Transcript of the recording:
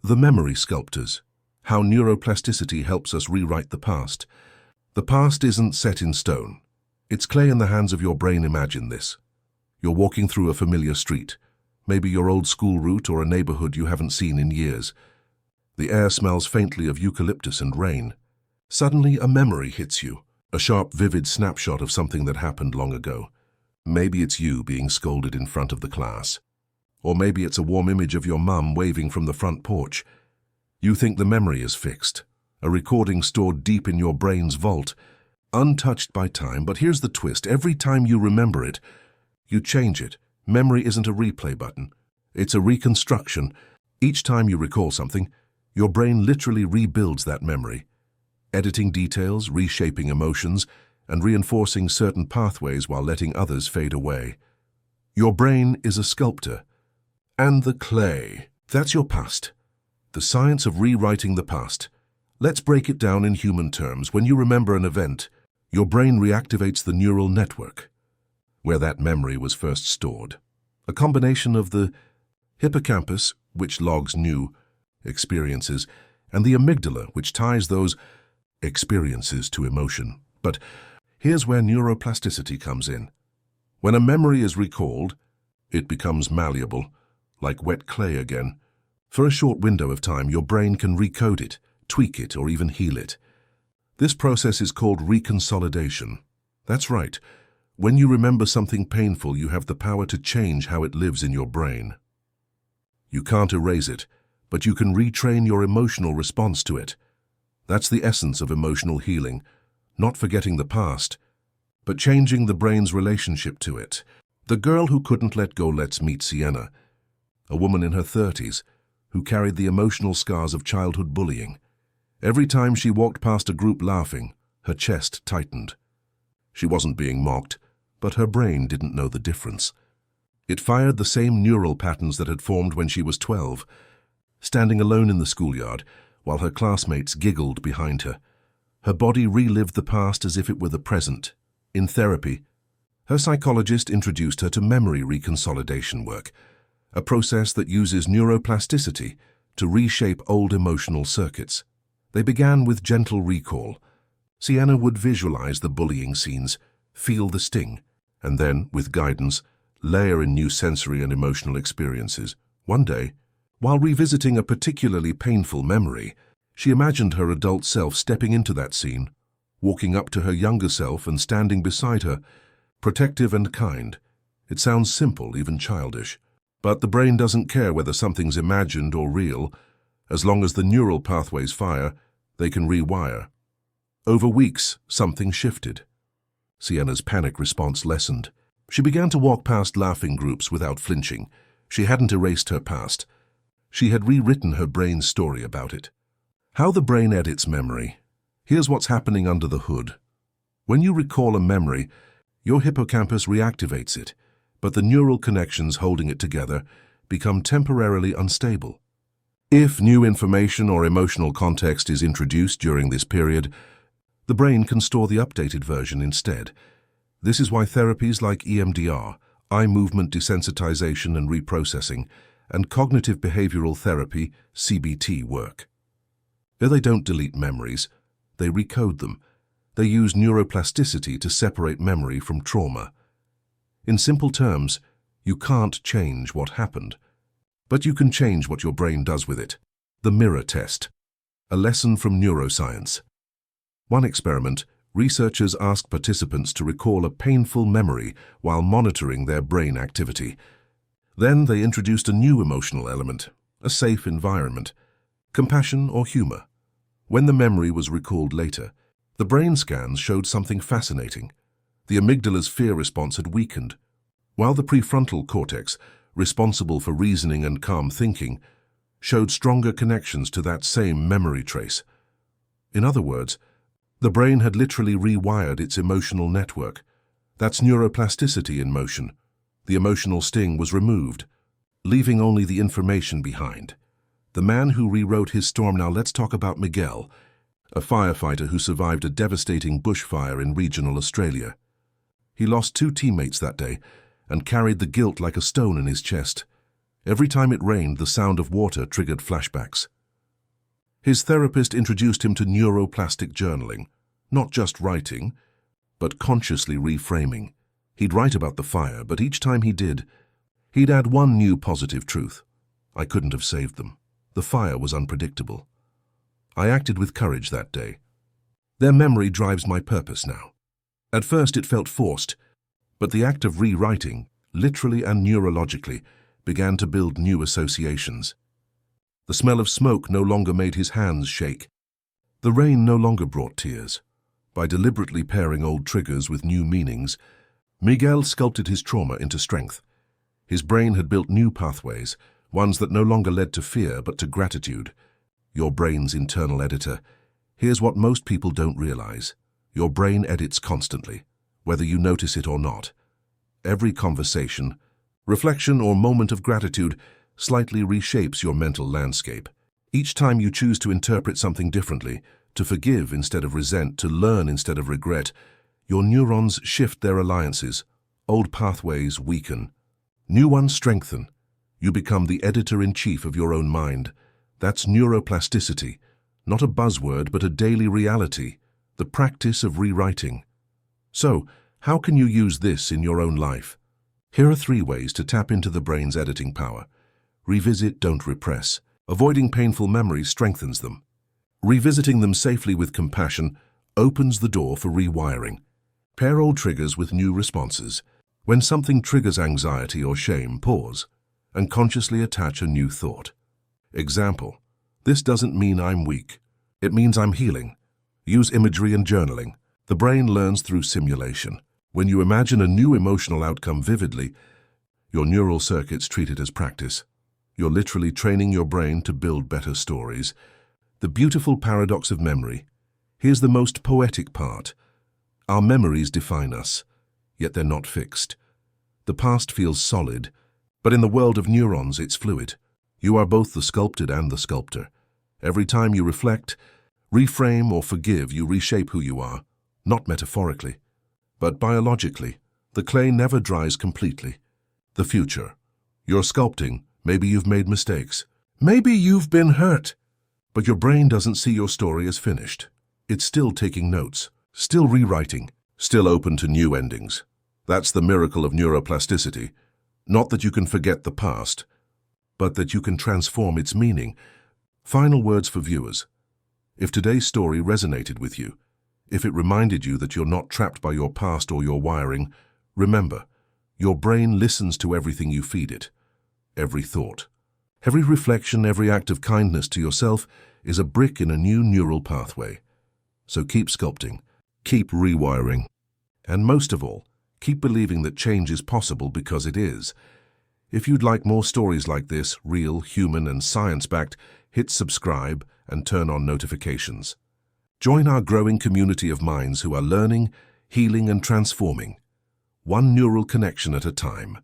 The Memory Sculptors. How neuroplasticity helps us rewrite the past. The past isn't set in stone. It's clay in the hands of your brain. Imagine this. You're walking through a familiar street, maybe your old school route or a neighborhood you haven't seen in years. The air smells faintly of eucalyptus and rain. Suddenly, a memory hits you, a sharp, vivid snapshot of something that happened long ago. Maybe it's you being scolded in front of the class. Or maybe it's a warm image of your mum waving from the front porch. You think the memory is fixed, a recording stored deep in your brain's vault, untouched by time. But here's the twist. Every time you remember it, you change it. Memory isn't a replay button. It's a reconstruction. Each time you recall something, your brain literally rebuilds that memory, editing details, reshaping emotions, and reinforcing certain pathways while letting others fade away. Your brain is a sculptor. And the clay, that's your past. The science of rewriting the past. Let's break it down in human terms. When you remember an event, your brain reactivates the neural network, where that memory was first stored. A combination of the hippocampus, which logs new experiences, and the amygdala, which ties those experiences to emotion. But here's where neuroplasticity comes in. When a memory is recalled, it becomes malleable, like wet clay again. For a short window of time, your brain can recode it, tweak it, or even heal it. This process is called reconsolidation. That's right. When you remember something painful, you have the power to change how it lives in your brain. You can't erase it, but you can retrain your emotional response to it. That's the essence of emotional healing, not forgetting the past, but changing the brain's relationship to it. The girl who couldn't let go. Let's meet Sienna, a woman in her 30s who carried the emotional scars of childhood bullying. Every time she walked past a group laughing, her chest tightened. She wasn't being mocked, but her brain didn't know the difference. It fired the same neural patterns that had formed when she was 12, standing alone in the schoolyard while her classmates giggled behind her. Her body relived the past as if it were the present. In therapy, her psychologist introduced her to memory reconsolidation work, a process that uses neuroplasticity to reshape old emotional circuits. They began with gentle recall. Sienna would visualize the bullying scenes, feel the sting, and then, with guidance, layer in new sensory and emotional experiences. One day, while revisiting a particularly painful memory, she imagined her adult self stepping into that scene, walking up to her younger self and standing beside her, protective and kind. It sounds simple, even childish. But the brain doesn't care whether something's imagined or real. As long as the neural pathways fire, they can rewire. Over weeks, something shifted. Sienna's panic response lessened. She began to walk past laughing groups without flinching. She hadn't erased her past. She had rewritten her brain's story about it. How the brain edits memory. Here's what's happening under the hood. When you recall a memory, your hippocampus reactivates it, but the neural connections holding it together become temporarily unstable. If new information or emotional context is introduced during this period, the brain can store the updated version instead. This is why therapies like EMDR, eye movement desensitization and reprocessing, and cognitive behavioral therapy, CBT, work. They don't delete memories, they recode them. They use neuroplasticity to separate memory from trauma. In simple terms, you can't change what happened, but you can change what your brain does with it. The mirror test. A lesson from neuroscience. One experiment, researchers asked participants to recall a painful memory while monitoring their brain activity. Then they introduced a new emotional element, a safe environment, compassion or humor. When the memory was recalled later, the brain scans showed something fascinating. The amygdala's fear response had weakened, while the prefrontal cortex, responsible for reasoning and calm thinking, showed stronger connections to that same memory trace. In other words, the brain had literally rewired its emotional network. That's neuroplasticity in motion. The emotional sting was removed, leaving only the information behind. The man who rewrote his storm. Now let's talk about Miguel, a firefighter who survived a devastating bushfire in regional Australia. He lost 2 teammates that day and carried the guilt like a stone in his chest. Every time it rained, the sound of water triggered flashbacks. His therapist introduced him to neuroplastic journaling, not just writing, but consciously reframing. He'd write about the fire, but each time he did, he'd add one new positive truth. I couldn't have saved them. The fire was unpredictable. I acted with courage that day. Their memory drives my purpose now. At first it felt forced, but the act of rewriting, literally and neurologically, began to build new associations. The smell of smoke no longer made his hands shake. The rain no longer brought tears. By deliberately pairing old triggers with new meanings, Miguel sculpted his trauma into strength. His brain had built new pathways, ones that no longer led to fear but to gratitude. Your brain's internal editor. Here's what most people don't realize. Your brain edits constantly, whether you notice it or not. Every conversation, reflection, or moment of gratitude slightly reshapes your mental landscape. Each time you choose to interpret something differently, to forgive instead of resent, to learn instead of regret, your neurons shift their alliances. Old pathways weaken. New ones strengthen. You become the editor-in-chief of your own mind. That's neuroplasticity, not a buzzword but a daily reality, the practice of rewriting. So, how can you use this in your own life? Here are 3 ways to tap into the brain's editing power. Revisit, don't repress. Avoiding painful memories strengthens them. Revisiting them safely with compassion opens the door for rewiring. Pair old triggers with new responses. When something triggers anxiety or shame, pause and consciously attach a new thought. Example: this doesn't mean I'm weak. It means I'm healing. Use imagery and journaling. The brain learns through simulation. When you imagine a new emotional outcome vividly, your neural circuits treat it as practice. You're literally training your brain to build better stories. The beautiful paradox of memory. Here's the most poetic part. Our memories define us, yet they're not fixed. The past feels solid, but in the world of neurons it's fluid. You are both the sculpted and the sculptor. Every time you reflect, reframe, or forgive, you reshape who you are, not metaphorically, but biologically. The clay never dries completely. The future. You're sculpting. Maybe you've made mistakes. Maybe you've been hurt. But your brain doesn't see your story as finished. It's still taking notes, still rewriting, still open to new endings. That's the miracle of neuroplasticity. Not that you can forget the past, but that you can transform its meaning. Final words for viewers. If today's story resonated with you, if it reminded you that you're not trapped by your past or your wiring, remember, your brain listens to everything you feed it. Every thought, every reflection, every act of kindness to yourself is a brick in a new neural pathway. So keep sculpting, keep rewiring, and most of all, keep believing that change is possible, because it is. If you'd like more stories like this, real, human, and science-backed, hit subscribe and turn on notifications. Join our growing community of minds who are learning, healing, and transforming, one neural connection at a time.